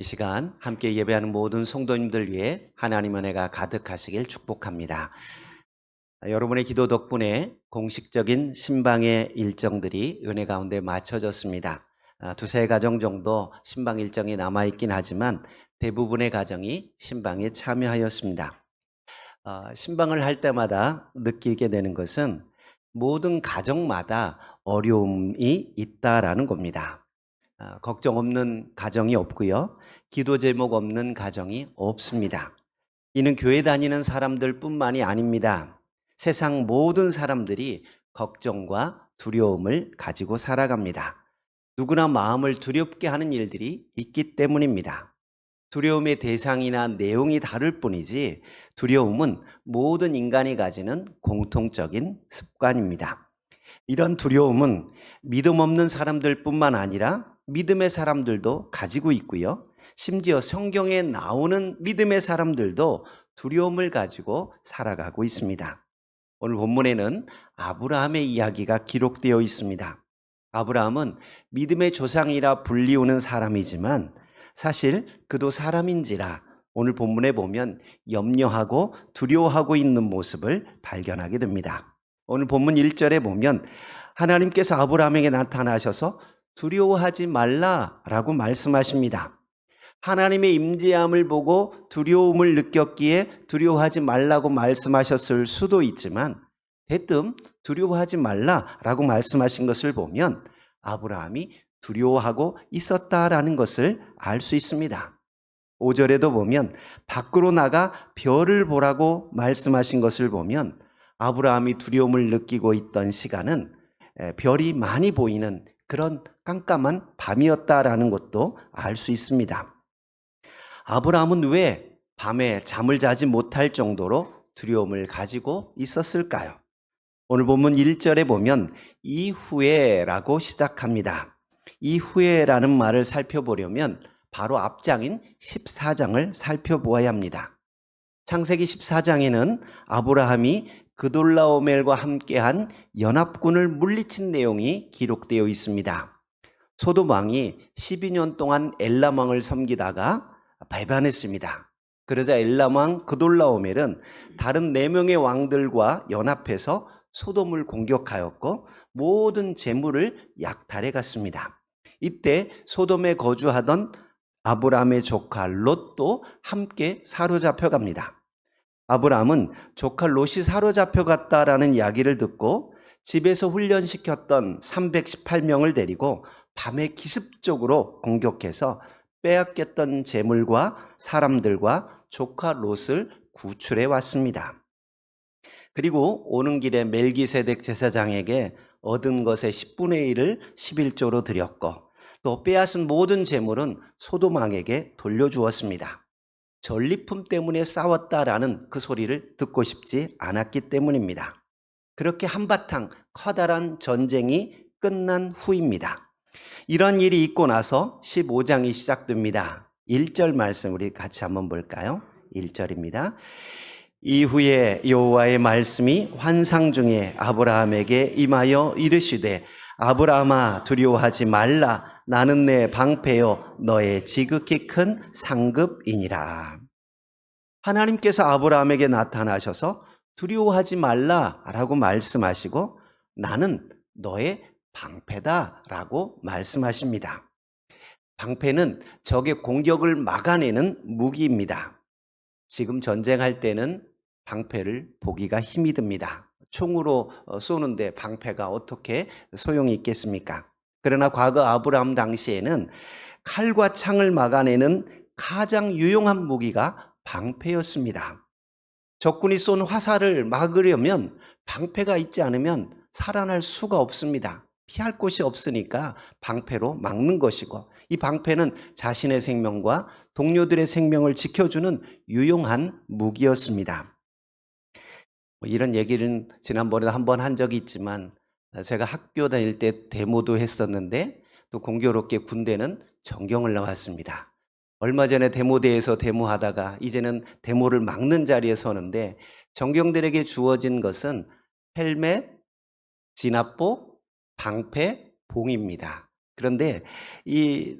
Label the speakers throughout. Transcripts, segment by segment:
Speaker 1: 이 시간 함께 예배하는 모든 성도님들 위해 하나님 은혜가 가득하시길 축복합니다. 여러분의 기도 덕분에 공식적인 신방의 일정들이 은혜 가운데 맞춰졌습니다. 두세 가정 정도 신방 일정이 남아있긴 하지만 대부분의 가정이 신방에 참여하였습니다. 신방을 할 때마다 느끼게 되는 것은 모든 가정마다 어려움이 있다라는 겁니다. 걱정 없는 가정이 없고요. 기도 제목 없는 가정이 없습니다. 이는 교회 다니는 사람들 뿐만이 아닙니다. 세상 모든 사람들이 걱정과 두려움을 가지고 살아갑니다. 누구나 마음을 두렵게 하는 일들이 있기 때문입니다. 두려움의 대상이나 내용이 다를 뿐이지 두려움은 모든 인간이 가지는 공통적인 습관입니다. 이런 두려움은 믿음 없는 사람들 뿐만 아니라 믿음의 사람들도 가지고 있고요. 심지어 성경에 나오는 믿음의 사람들도 두려움을 가지고 살아가고 있습니다. 오늘 본문에는 아브라함의 이야기가 기록되어 있습니다. 아브라함은 믿음의 조상이라 불리우는 사람이지만 사실 그도 사람인지라 오늘 본문에 보면 염려하고 두려워하고 있는 모습을 발견하게 됩니다. 오늘 본문 1절에 보면 하나님께서 아브라함에게 나타나셔서 두려워하지 말라라고 말씀하십니다. 하나님의 임재함을 보고 두려움을 느꼈기에 두려워하지 말라고 말씀하셨을 수도 있지만 대뜸 두려워하지 말라라고 말씀하신 것을 보면 아브라함이 두려워하고 있었다라는 것을 알 수 있습니다. 5절에도 보면 밖으로 나가 별을 보라고 말씀하신 것을 보면 아브라함이 두려움을 느끼고 있던 시간은 별이 많이 보이는 그런 깜깜한 밤이었다라는 것도 알 수 있습니다. 아브라함은 왜 밤에 잠을 자지 못할 정도로 두려움을 가지고 있었을까요? 오늘 본문 1절에 보면 이후에라고 시작합니다. 이후에라는 말을 살펴보려면 바로 앞장인 14장을 살펴보아야 합니다. 창세기 14장에는 아브라함이 그돌라오멜과 함께한 연합군을 물리친 내용이 기록되어 있습니다. 소돔 왕이 12년 동안 엘람 왕을 섬기다가 배반했습니다. 그러자 엘람 왕 그돌라오멜은 다른 4명의 왕들과 연합해서 소돔을 공격하였고 모든 재물을 약탈해 갔습니다. 이때 소돔에 거주하던 아브라함의 조카 롯도 함께 사로잡혀 갑니다. 아브라함은 조카 롯이 사로잡혀 갔다라는 이야기를 듣고 집에서 훈련시켰던 318명을 데리고 밤에 기습적으로 공격해서 빼앗겼던 재물과 사람들과 조카 롯을 구출해 왔습니다. 그리고 오는 길에 멜기세덱 제사장에게 얻은 것의 10분의 1을 11조로 드렸고 또 빼앗은 모든 재물은 소돔 왕에게 돌려주었습니다. 전리품 때문에 싸웠다라는 그 소리를 듣고 싶지 않았기 때문입니다. 그렇게 한바탕 커다란 전쟁이 끝난 후입니다. 이런 일이 있고 나서 15장이 시작됩니다. 1절 말씀 우리 같이 한번 볼까요? 1절입니다. 이후에 여호와의 말씀이 환상 중에 아브라함에게 임하여 이르시되 아브라함아 두려워하지 말라 나는 내 방패요 너의 지극히 큰 상급이니라. 하나님께서 아브라함에게 나타나셔서 두려워하지 말라라고 말씀하시고 나는 너의 방패다라고 말씀하십니다. 방패는 적의 공격을 막아내는 무기입니다. 지금 전쟁할 때는 방패를 보기가 힘이 듭니다. 총으로 쏘는데 방패가 어떻게 소용이 있겠습니까? 그러나 과거 아브라함 당시에는 칼과 창을 막아내는 가장 유용한 무기가 방패였습니다. 적군이 쏜 화살을 막으려면 방패가 있지 않으면 살아날 수가 없습니다. 피할 곳이 없으니까 방패로 막는 것이고 이 방패는 자신의 생명과 동료들의 생명을 지켜주는 유용한 무기였습니다. 이런 얘기는 지난번에 한번 한 적이 있지만 제가 학교 다닐 때 데모도 했었는데 또 공교롭게 군대는 전경을 나왔습니다. 얼마 전에 데모대에서 데모하다가 이제는 데모를 막는 자리에 서는데 전경들에게 주어진 것은 헬멧, 진압복, 방패, 봉입니다. 그런데 이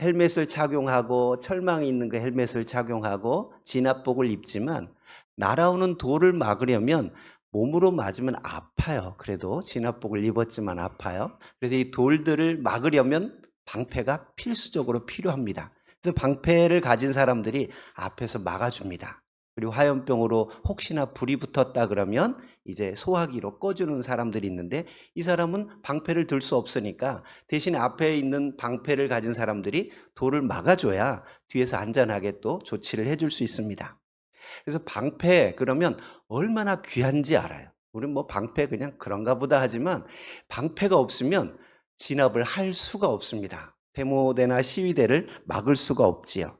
Speaker 1: 헬멧을 착용하고 철망이 있는 그 헬멧을 착용하고 진압복을 입지만 날아오는 돌을 막으려면 몸으로 맞으면 아파요. 그래도 진압복을 입었지만 아파요. 그래서 이 돌들을 막으려면 방패가 필수적으로 필요합니다. 그래서 방패를 가진 사람들이 앞에서 막아줍니다. 그리고 화염병으로 혹시나 불이 붙었다 그러면 이제 소화기로 꺼주는 사람들이 있는데 이 사람은 방패를 들 수 없으니까 대신에 앞에 있는 방패를 가진 사람들이 돌을 막아줘야 뒤에서 안전하게 또 조치를 해줄 수 있습니다. 그래서 방패 그러면 얼마나 귀한지 알아요. 우리는 뭐 방패 그냥 그런가 보다 하지만 방패가 없으면 진압을 할 수가 없습니다. 데모대나 시위대를 막을 수가 없지요.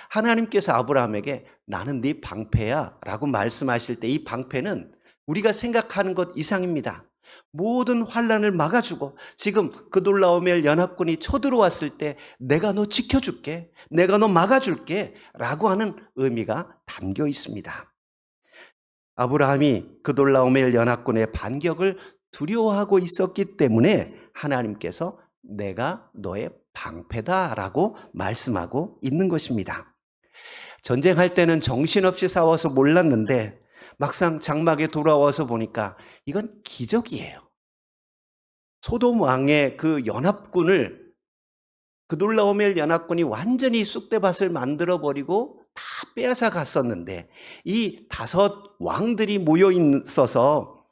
Speaker 1: 하나님께서 아브라함에게 나는 네 방패야 라고 말씀하실 때 이 방패는 우리가 생각하는 것 이상입니다. 모든 환란을 막아주고 지금 그돌라오멜 연합군이 쳐들어왔을 때 내가 너 지켜줄게, 내가 너 막아줄게 라고 하는 의미가 담겨 있습니다. 아브라함이 그돌라오멜 연합군의 반격을 두려워하고 있었기 때문에 하나님께서 내가 너의 방패다라고 말씀하고 있는 것입니다. 전쟁할 때는 정신없이 싸워서 몰랐는데 막상 장막에 돌아와서 보니까 이건 기적이에요. 소돔 왕의 그 연합군을 그돌라오멜 연합군이 완전히 쑥대밭을 만들어버리고 다 빼앗아 갔었는데 이 5 왕들이 모여 있어서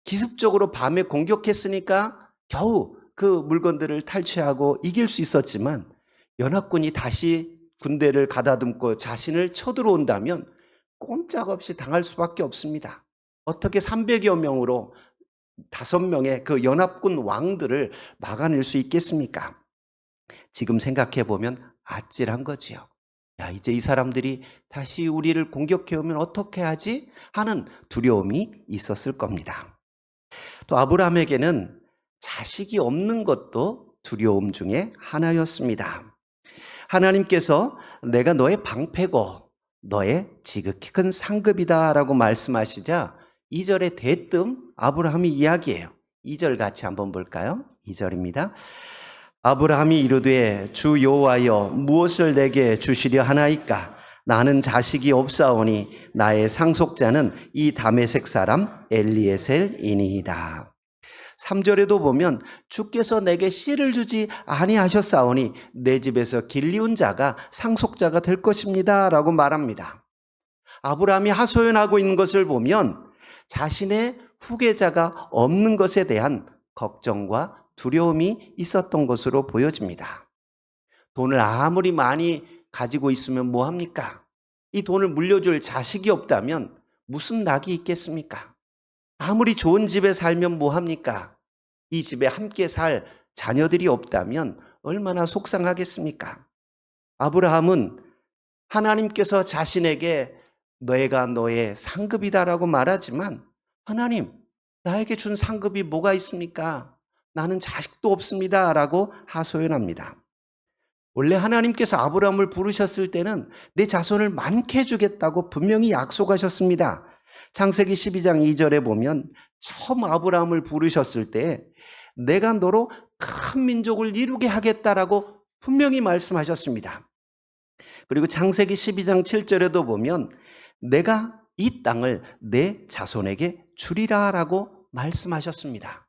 Speaker 1: 기습적으로 밤에 공격했으니까 겨우 그 물건들을 탈취하고 이길 수 있었지만 연합군이 다시 군대를 가다듬고 자신을 쳐들어온다면 꼼짝없이 당할 수밖에 없습니다. 어떻게 300여 명으로 5명의 그 연합군 왕들을 막아낼 수 있겠습니까? 지금 생각해 보면 아찔한 거지요. 야, 이제 이 사람들이 다시 우리를 공격해 오면 어떻게 하지? 하는 두려움이 있었을 겁니다. 또 아브라함에게는 자식이 없는 것도 두려움 중에 하나였습니다. 하나님께서 내가 너의 방패고 너의 지극히 큰 상급이다 라고 말씀하시자 2절에 대뜸 아브라함이 이야기해요. 2절 같이 한번 볼까요? 2절입니다. 아브라함이 이르되 주 여호와여 무엇을 내게 주시려 하나이까? 나는 자식이 없사오니 나의 상속자는 이 다메섹 사람 엘리에셀이니이다. 3절에도 보면 주께서 내게 씨를 주지 아니하셨사오니 내 집에서 길리운 자가 상속자가 될 것입니다 라고 말합니다. 아브라함이 하소연하고 있는 것을 보면 자신의 후계자가 없는 것에 대한 걱정과 두려움이 있었던 것으로 보여집니다. 돈을 아무리 많이 가지고 있으면 뭐합니까? 이 돈을 물려줄 자식이 없다면 무슨 낙이 있겠습니까? 아무리 좋은 집에 살면 뭐합니까? 이 집에 함께 살 자녀들이 없다면 얼마나 속상하겠습니까? 아브라함은 하나님께서 자신에게 너희가 너의 상급이다라고 말하지만 하나님, 나에게 준 상급이 뭐가 있습니까? 나는 자식도 없습니다 라고 하소연합니다. 원래 하나님께서 아브라함을 부르셨을 때는 내 자손을 많게 주겠다고 분명히 약속하셨습니다. 창세기 12장 2절에 보면 처음 아브라함을 부르셨을 때 내가 너로 큰 민족을 이루게 하겠다라고 분명히 말씀하셨습니다. 그리고 창세기 12장 7절에도 보면 내가 이 땅을 내 자손에게 주리라 라고 말씀하셨습니다.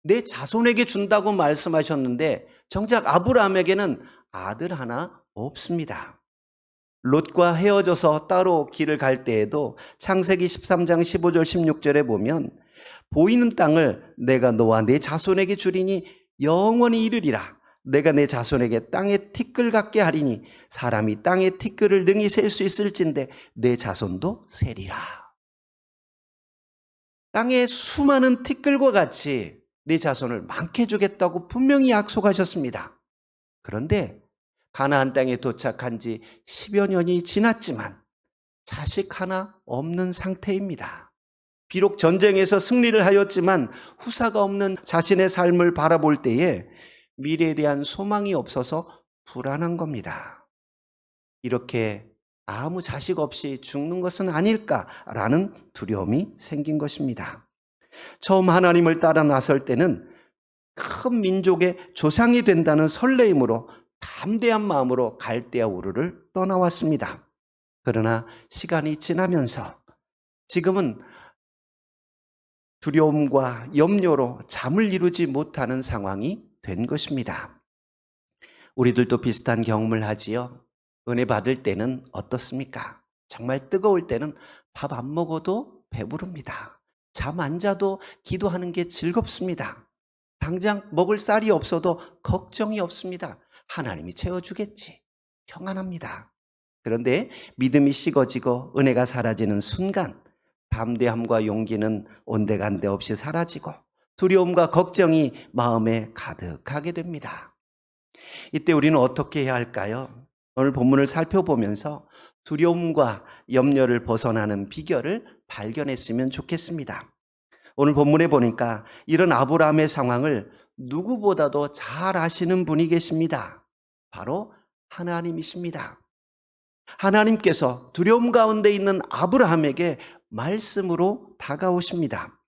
Speaker 1: 내 자손에게 준다고 말씀하셨는데 정작 아브라함에게는 아들 하나 없습니다. 롯과 헤어져서 따로 길을 갈 때에도 창세기 13장 15절 16절에 보면 보이는 땅을 내가 너와 내 자손에게 주리니 영원히 이르리라. 내가 내 자손에게 땅의 티끌 같게 하리니 사람이 땅의 티끌을 능히 셀 수 있을진데 내 자손도 세리라. 땅의 수많은 티끌과 같이 내 자손을 많게 주겠다고 분명히 약속하셨습니다. 그런데 가나안 땅에 도착한 지 10여 년이 지났지만 자식 하나 없는 상태입니다. 비록 전쟁에서 승리를 하였지만 후사가 없는 자신의 삶을 바라볼 때에 미래에 대한 소망이 없어서 불안한 겁니다. 이렇게 아무 자식 없이 죽는 것은 아닐까라는 두려움이 생긴 것입니다. 처음 하나님을 따라 나설 때는 큰 민족의 조상이 된다는 설레임으로 담대한 마음으로 갈대아 우르를 떠나왔습니다. 그러나 시간이 지나면서 지금은 두려움과 염려로 잠을 이루지 못하는 상황이 된 것입니다. 우리들도 비슷한 경험을 하지요. 은혜 받을 때는 어떻습니까? 정말 뜨거울 때는 밥 안 먹어도 배부릅니다. 잠 안 자도 기도하는 게 즐겁습니다. 당장 먹을 쌀이 없어도 걱정이 없습니다. 하나님이 채워주겠지. 평안합니다. 그런데 믿음이 식어지고 은혜가 사라지는 순간 담대함과 용기는 온데간데 없이 사라지고 두려움과 걱정이 마음에 가득하게 됩니다. 이때 우리는 어떻게 해야 할까요? 오늘 본문을 살펴보면서 두려움과 염려를 벗어나는 비결을 발견했으면 좋겠습니다. 오늘 본문에 보니까 이런 아브라함의 상황을 누구보다도 잘 아시는 분이 계십니다. 바로 하나님이십니다. 하나님께서 두려움 가운데 있는 아브라함에게 말씀으로 다가오십니다.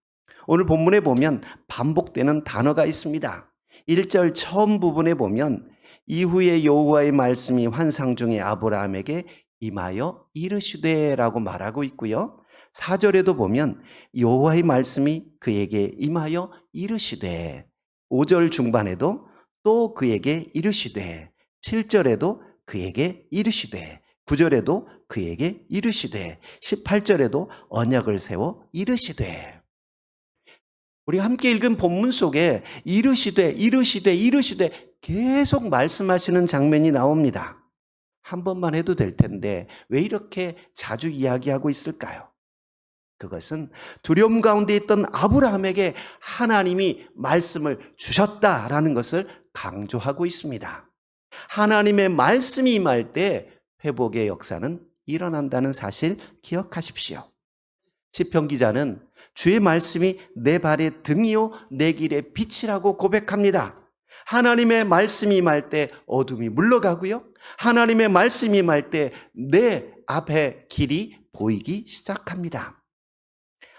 Speaker 1: 오늘 본문에 보면 반복되는 단어가 있습니다. 1절 처음 부분에 보면 이후에 여호와의 말씀이 환상 중에 아브라함에게 임하여 이르시되라고 말하고 있고요. 4절에도 보면 여호와의 말씀이 그에게 임하여 이르시되, 5절 중반에도 또 그에게 이르시되, 7절에도 그에게 이르시되, 9절에도 그에게 이르시되, 18절에도 언약을 세워 이르시되. 우리 함께 읽은 본문 속에 이르시되 이르시되 이르시되 계속 말씀하시는 장면이 나옵니다. 한 번만 해도 될 텐데 왜 이렇게 자주 이야기하고 있을까요? 그것은 두려움 가운데 있던 아브라함에게 하나님이 말씀을 주셨다라는 것을 강조하고 있습니다. 하나님의 말씀이 임할 때 회복의 역사는 일어난다는 사실 기억하십시오. 시편 기자는 주의 말씀이 내 발의 등이요 내 길의 빛이라고 고백합니다. 하나님의 말씀이 임할 때 어둠이 물러가고요. 하나님의 말씀이 임할 때 내 앞에 길이 보이기 시작합니다.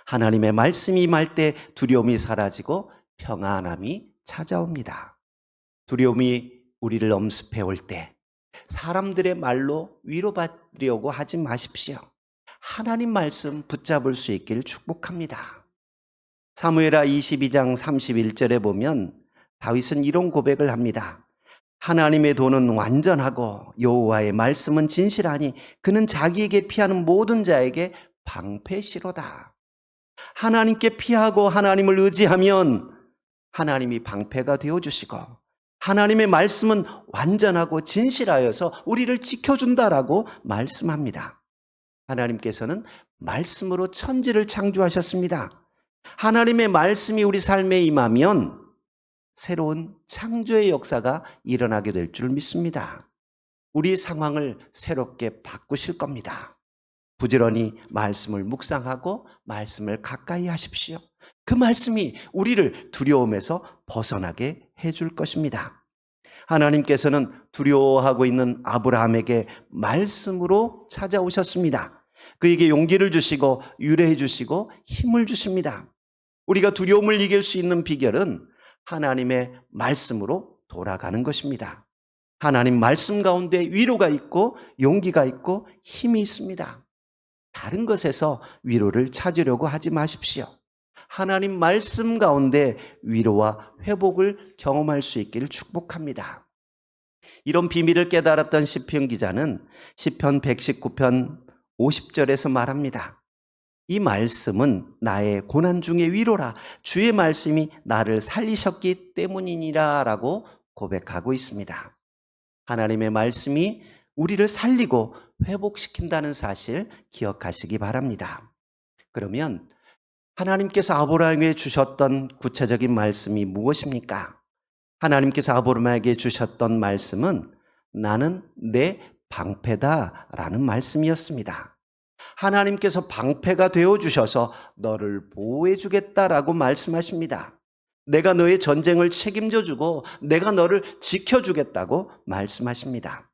Speaker 1: 하나님의 말씀이 임할 때 두려움이 사라지고 평안함이 찾아옵니다. 두려움이 우리를 엄습해 올 때 사람들의 말로 위로받으려고 하지 마십시오. 하나님 말씀 붙잡을 수 있기를 축복합니다. 사무엘하 22장 31절에 보면 다윗은 이런 고백을 합니다. 하나님의 도는 완전하고 여호와의 말씀은 진실하니 그는 자기에게 피하는 모든 자에게 방패시로다. 하나님께 피하고 하나님을 의지하면 하나님이 방패가 되어주시고 하나님의 말씀은 완전하고 진실하여서 우리를 지켜준다라고 말씀합니다. 하나님께서는 말씀으로 천지를 창조하셨습니다. 하나님의 말씀이 우리 삶에 임하면 새로운 창조의 역사가 일어나게 될 줄 믿습니다. 우리 상황을 새롭게 바꾸실 겁니다. 부지런히 말씀을 묵상하고 말씀을 가까이 하십시오. 그 말씀이 우리를 두려움에서 벗어나게 해줄 것입니다. 하나님께서는 두려워하고 있는 아브라함에게 말씀으로 찾아오셨습니다. 그에게 용기를 주시고 유래해 주시고 힘을 주십니다. 우리가 두려움을 이길 수 있는 비결은 하나님의 말씀으로 돌아가는 것입니다. 하나님 말씀 가운데 위로가 있고 용기가 있고 힘이 있습니다. 다른 것에서 위로를 찾으려고 하지 마십시오. 하나님 말씀 가운데 위로와 회복을 경험할 수 있기를 축복합니다. 이런 비밀을 깨달았던 시편 기자는 시편 119편 50절에서 말합니다. 이 말씀은 나의 고난 중의 위로라. 주의 말씀이 나를 살리셨기 때문이니라 라고 고백하고 있습니다. 하나님의 말씀이 우리를 살리고 회복시킨다는 사실 기억하시기 바랍니다. 그러면 하나님께서 아브라함에게 주셨던 구체적인 말씀이 무엇입니까? 하나님께서 아브라함에게 주셨던 말씀은 나는 내 방패다라는 말씀이었습니다. 하나님께서 방패가 되어주셔서 너를 보호해주겠다라고 말씀하십니다. 내가 너의 전쟁을 책임져주고 내가 너를 지켜주겠다고 말씀하십니다.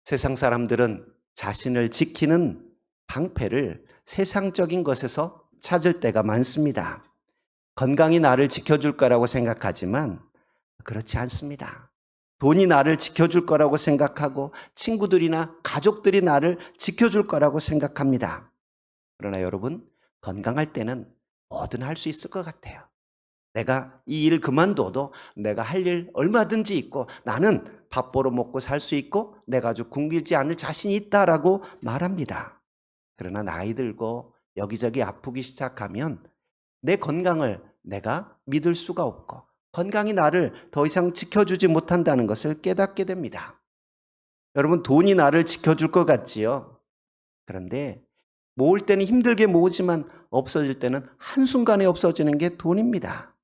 Speaker 1: 세상 사람들은 자신을 지키는 방패를 세상적인 것에서 찾을 때가 많습니다. 건강이 나를 지켜줄 거라고 생각하지만 그렇지 않습니다. 돈이 나를 지켜줄 거라고 생각하고 친구들이나 가족들이 나를 지켜줄 거라고 생각합니다. 그러나 여러분, 건강할 때는 뭐든 할 수 있을 것 같아요. 내가 이 일 그만둬도 내가 할 일 얼마든지 있고 나는 밥 벌어 먹고 살 수 있고 내 가족 굶기지 않을 자신이 있다라고 말합니다. 그러나 나이 들고 여기저기 아프기 시작하면 내 건강을 내가 믿을 수가 없고 건강이 나를 더 이상 지켜주지 못한다는 것을 깨닫게 됩니다. 여러분, 돈이 나를 지켜줄 것 같지요? 그런데 모을 때는 힘들게 모으지만 없어질 때는 한순간에 없어지는 게 돈입니다.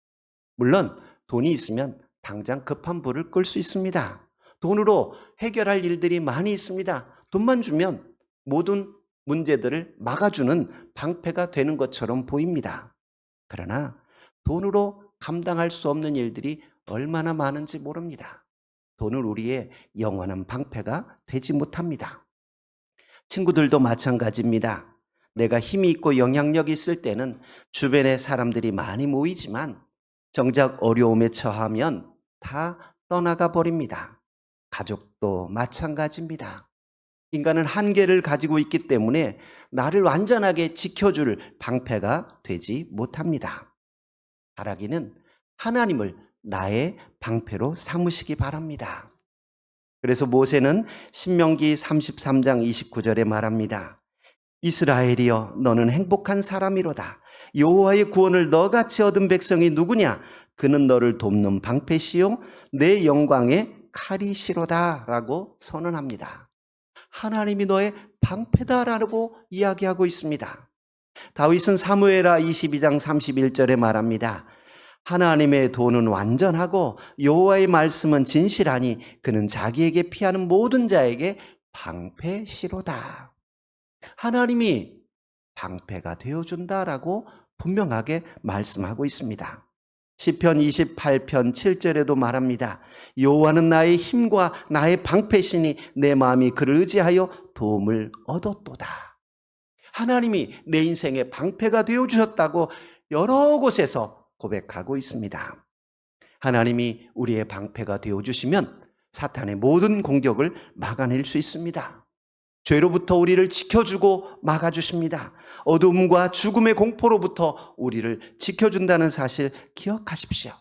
Speaker 1: 물론 돈이 있으면 당장 급한 불을 끌 수 있습니다. 돈으로 해결할 일들이 많이 있습니다. 돈만 주면 모든 문제들을 막아주는 방패가 되는 것처럼 보입니다. 그러나 돈으로 감당할 수 없는 일들이 얼마나 많은지 모릅니다. 돈은 우리의 영원한 방패가 되지 못합니다. 친구들도 마찬가지입니다. 내가 힘이 있고 영향력이 있을 때는 주변에 사람들이 많이 모이지만 정작 어려움에 처하면 다 떠나가 버립니다. 가족도 마찬가지입니다. 인간은 한계를 가지고 있기 때문에 나를 완전하게 지켜줄 방패가 되지 못합니다. 바라기는 하나님을 나의 방패로 삼으시기 바랍니다. 그래서 모세는 신명기 33장 29절에 말합니다. 이스라엘이여 너는 행복한 사람이로다. 여호와의 구원을 너같이 얻은 백성이 누구냐? 그는 너를 돕는 방패시요 내 영광의 칼이시로다 라고 선언합니다. 하나님이 너의 방패다라고 이야기하고 있습니다. 다윗은 사무엘하 22장 31절에 말합니다. 하나님의 도는 완전하고 여호와의 말씀은 진실하니 그는 자기에게 피하는 모든 자에게 방패시로다. 하나님이 방패가 되어준다라고 분명하게 말씀하고 있습니다. 시편 28편 7절에도 말합니다. 여호와는 나의 힘과 나의 방패시니 내 마음이 그를 의지하여 도움을 얻었도다. 하나님이 내 인생의 방패가 되어주셨다고 여러 곳에서 고백하고 있습니다. 하나님이 우리의 방패가 되어주시면 사탄의 모든 공격을 막아낼 수 있습니다. 죄로부터 우리를 지켜주고 막아주십니다. 어둠과 죽음의 공포로부터 우리를 지켜준다는 사실 기억하십시오.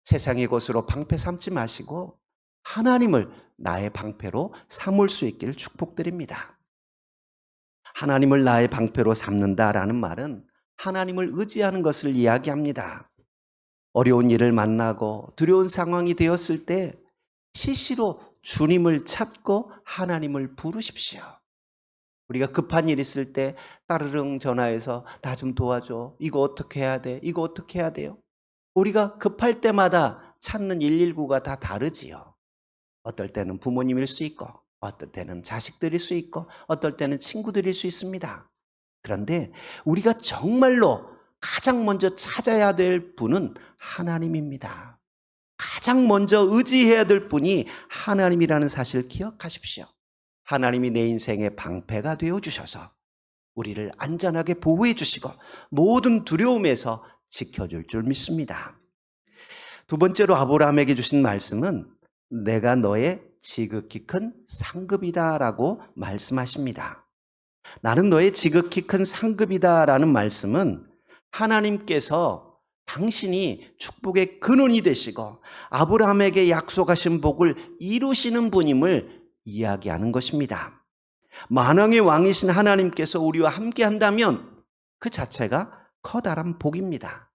Speaker 1: 세상의 것으로 방패 삼지 마시고 하나님을 나의 방패로 삼을 수 있기를 축복드립니다. 하나님을 나의 방패로 삼는다라는 말은 하나님을 의지하는 것을 이야기합니다. 어려운 일을 만나고 두려운 상황이 되었을 때 시시로 주님을 찾고 하나님을 부르십시오. 우리가 급한 일 있을 때 따르릉 전화해서 나 좀 도와줘. 이거 어떻게 해야 돼? 이거 어떻게 해야 돼요? 우리가 급할 때마다 찾는 119가 다 다르지요. 어떨 때는 부모님일 수 있고 어떨 때는 자식들일 수 있고 어떨 때는 친구들일 수 있습니다. 그런데 우리가 정말로 가장 먼저 찾아야 될 분은 하나님입니다. 가장 먼저 의지해야 될 분이 하나님이라는 사실을 기억하십시오. 하나님이 내 인생의 방패가 되어주셔서 우리를 안전하게 보호해 주시고 모든 두려움에서 지켜줄 줄 믿습니다. 두 번째로 아브라함에게 주신 말씀은 내가 너의 지극히 큰 상급이다 라고 말씀하십니다. 나는 너의 지극히 큰 상급이다 라는 말씀은 하나님께서 당신이 축복의 근원이 되시고 아브라함에게 약속하신 복을 이루시는 분임을 이야기하는 것입니다. 만왕의 왕이신 하나님께서 우리와 함께 한다면 그 자체가 커다란 복입니다.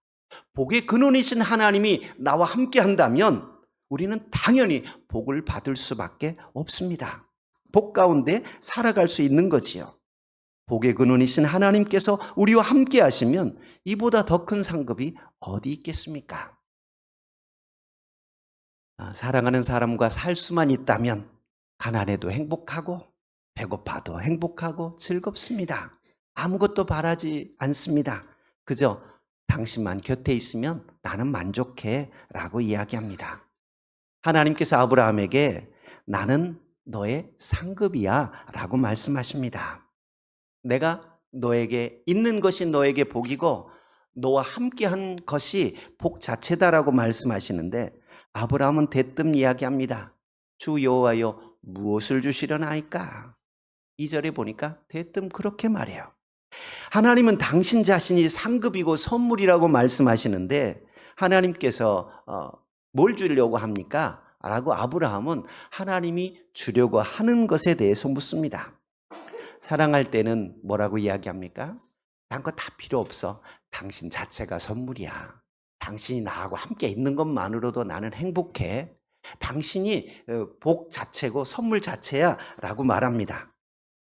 Speaker 1: 복의 근원이신 하나님이 나와 함께 한다면 우리는 당연히 복을 받을 수밖에 없습니다. 복 가운데 살아갈 수 있는 거지요. 복의 근원이신 하나님께서 우리와 함께 하시면 이보다 더 큰 상급이 어디 있겠습니까? 사랑하는 사람과 살 수만 있다면 가난해도 행복하고 배고파도 행복하고 즐겁습니다. 아무것도 바라지 않습니다. 그저 당신만 곁에 있으면 나는 만족해 라고 이야기합니다. 하나님께서 아브라함에게 나는 너의 상급이야 라고 말씀하십니다. 내가 너에게 있는 것이 너에게 복이고 너와 함께한 것이 복 자체다라고 말씀하시는데 아브라함은 대뜸 이야기합니다. 주 여호와여 무엇을 주시려나이까? 2절에 보니까 대뜸 그렇게 말해요. 하나님은 당신 자신이 상급이고 선물이라고 말씀하시는데 하나님께서 뭘 주려고 합니까? 라고 아브라함은 하나님이 주려고 하는 것에 대해서 묻습니다. 사랑할 때는 뭐라고 이야기합니까? 난 거 다 필요 없어. 당신 자체가 선물이야. 당신이 나하고 함께 있는 것만으로도 나는 행복해. 당신이 복 자체고 선물 자체야 라고 말합니다.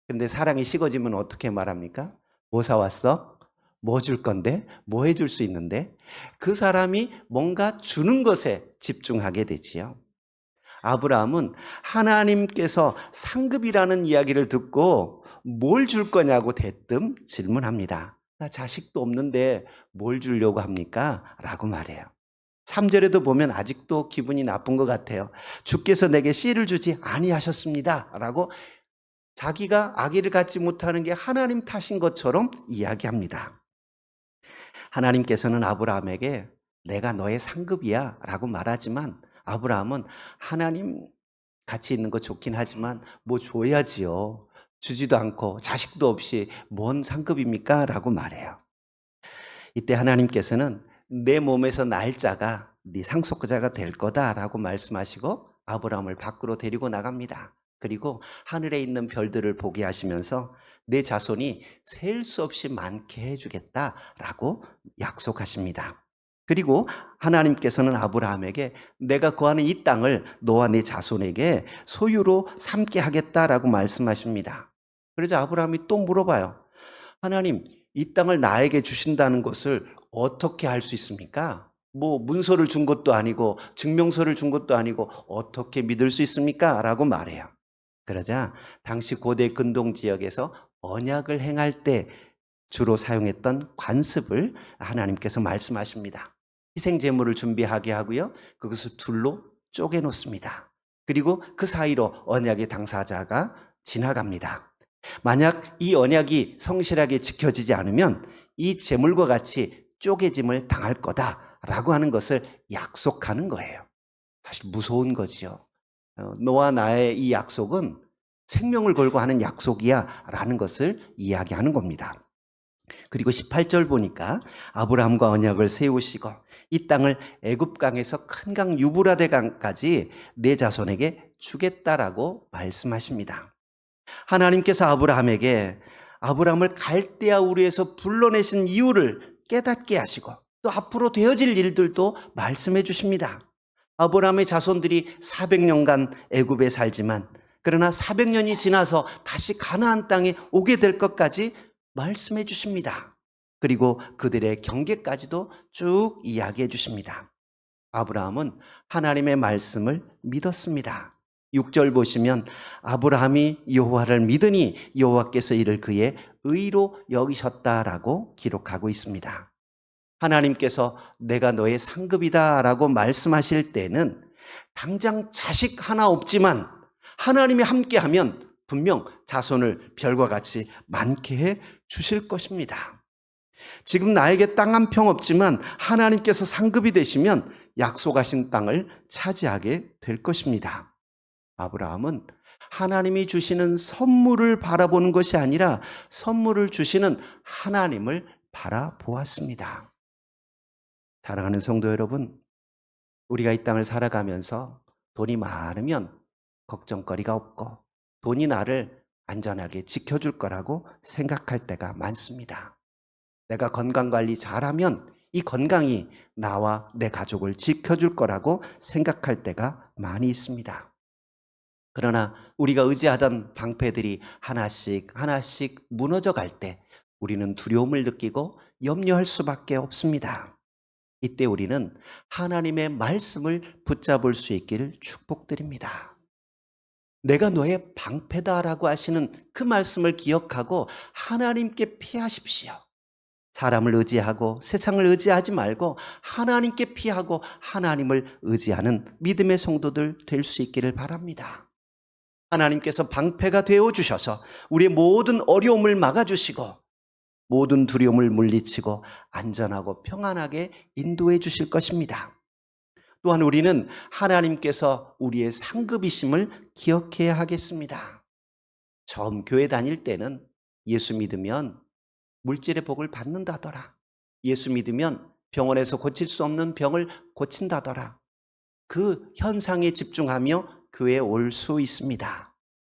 Speaker 1: 근데 사랑이 식어지면 어떻게 말합니까? 뭐 사왔어? 뭐 줄 건데? 뭐 해줄 수 있는데? 그 사람이 뭔가 주는 것에 집중하게 되지요. 아브라함은 하나님께서 상급이라는 이야기를 듣고 뭘 줄 거냐고 대뜸 질문합니다. 나 자식도 없는데 뭘 주려고 합니까? 라고 말해요. 3절에도 보면 아직도 기분이 나쁜 것 같아요. 주께서 내게 씨를 주지 아니하셨습니다. 라고 자기가 아기를 갖지 못하는 게 하나님 탓인 것처럼 이야기합니다. 하나님께서는 아브라함에게 내가 너의 상급이야 라고 말하지만 아브라함은 하나님 같이 있는 거 좋긴 하지만 뭐 줘야지요. 주지도 않고 자식도 없이 뭔 상급입니까? 라고 말해요. 이때 하나님께서는 내 몸에서 날 자가 네 상속자가 될 거다라고 말씀하시고 아브라함을 밖으로 데리고 나갑니다. 그리고 하늘에 있는 별들을 보게 하시면서 내 자손이 셀 수 없이 많게 해주겠다라고 약속하십니다. 그리고 하나님께서는 아브라함에게 내가 거하는 이 땅을 너와 네 자손에게 소유로 삼게 하겠다라고 말씀하십니다. 그래서 아브라함이 또 물어봐요. 하나님, 이 땅을 나에게 주신다는 것을 어떻게 할 수 있습니까? 뭐 문서를 준 것도 아니고 증명서를 준 것도 아니고 어떻게 믿을 수 있습니까? 라고 말해요. 그러자 당시 고대 근동 지역에서 언약을 행할 때 주로 사용했던 관습을 하나님께서 말씀하십니다. 희생 제물을 준비하게 하고요. 그것을 둘로 쪼개 놓습니다. 그리고 그 사이로 언약의 당사자가 지나갑니다. 만약 이 언약이 성실하게 지켜지지 않으면 이 제물과 같이 쪼개짐을 당할 거다라고 하는 것을 약속하는 거예요. 사실 무서운 거지요. 너와 나의 이 약속은 생명을 걸고 하는 약속이야 라는 것을 이야기하는 겁니다. 그리고 18절 보니까 아브라함과 언약을 세우시고 이 땅을 애굽강에서 큰 강 유브라데 강까지 내 자손에게 주겠다라고 말씀하십니다. 하나님께서 아브라함에게 아브라함을 갈대아 우르에서 불러내신 이유를 깨닫게 하시고 또 앞으로 되어질 일들도 말씀해 주십니다. 아브라함의 자손들이 400년간 애굽에 살지만 그러나 400년이 지나서 다시 가나안 땅에 오게 될 것까지 말씀해 주십니다. 그리고 그들의 경계까지도 쭉 이야기해 주십니다. 아브라함은 하나님의 말씀을 믿었습니다. 6절 보시면 아브라함이 여호와를 믿으니 여호와께서 이를 그의 의로 여기셨다라고 기록하고 있습니다. 하나님께서 내가 너의 상급이다 라고 말씀하실 때는 당장 자식 하나 없지만 하나님이 함께하면 분명 자손을 별과 같이 많게 해 주실 것입니다. 지금 나에게 땅 한 평 없지만 하나님께서 상급이 되시면 약속하신 땅을 차지하게 될 것입니다. 아브라함은 하나님이 주시는 선물을 바라보는 것이 아니라 선물을 주시는 하나님을 바라보았습니다. 사랑하는 성도 여러분, 우리가 이 땅을 살아가면서 돈이 많으면 걱정거리가 없고 돈이 나를 안전하게 지켜줄 거라고 생각할 때가 많습니다. 내가 건강관리 잘하면 이 건강이 나와 내 가족을 지켜줄 거라고 생각할 때가 많이 있습니다. 그러나 우리가 의지하던 방패들이 하나씩 무너져 갈 때 우리는 두려움을 느끼고 염려할 수밖에 없습니다. 이때 우리는 하나님의 말씀을 붙잡을 수 있기를 축복드립니다. 내가 너의 방패다라고 하시는 그 말씀을 기억하고 하나님께 피하십시오. 사람을 의지하고 세상을 의지하지 말고 하나님께 피하고 하나님을 의지하는 믿음의 성도들 될 수 있기를 바랍니다. 하나님께서 방패가 되어주셔서 우리의 모든 어려움을 막아주시고 모든 두려움을 물리치고 안전하고 평안하게 인도해 주실 것입니다. 또한 우리는 하나님께서 우리의 상급이심을 기억해야 하겠습니다. 처음 교회 다닐 때는 예수 믿으면 물질의 복을 받는다더라. 예수 믿으면 병원에서 고칠 수 없는 병을 고친다더라. 그 현상에 집중하며 교회에 올 수 있습니다.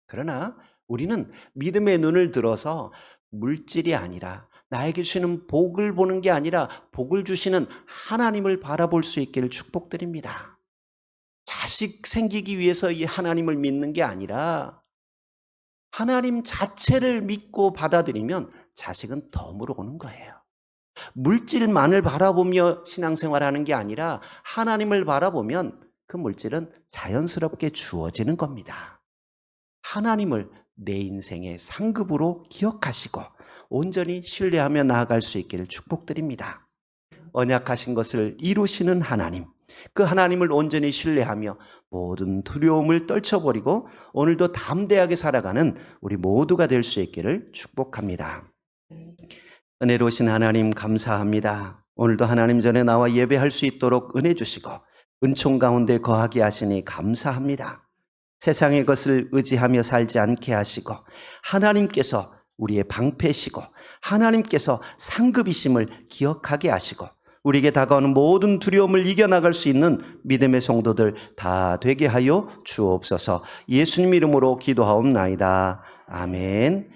Speaker 1: 그러나 우리는 믿음의 눈을 들어서 물질이 아니라 나에게 주시는 복을 보는 게 아니라 복을 주시는 하나님을 바라볼 수 있기를 축복드립니다. 자식 생기기 위해서 이 하나님을 믿는 게 아니라 하나님 자체를 믿고 받아들이면 자식은 덤으로 오는 거예요. 물질만을 바라보며 신앙생활하는 게 아니라 하나님을 바라보면 그 물질은 자연스럽게 주어지는 겁니다. 하나님을 내 인생의 상급으로 기억하시고 온전히 신뢰하며 나아갈 수 있기를 축복드립니다. 언약하신 것을 이루시는 하나님, 그 하나님을 온전히 신뢰하며 모든 두려움을 떨쳐버리고 오늘도 담대하게 살아가는 우리 모두가 될 수 있기를 축복합니다. 은혜로우신 하나님 감사합니다. 오늘도 하나님 전에 나와 예배할 수 있도록 은혜 주시고 은총 가운데 거하게 하시니 감사합니다. 세상의 것을 의지하며 살지 않게 하시고 하나님께서 우리의 방패시고 하나님께서 상급이심을 기억하게 하시고 우리에게 다가오는 모든 두려움을 이겨나갈 수 있는 믿음의 성도들 다 되게 하여 주옵소서. 예수님 이름으로 기도하옵나이다. 아멘.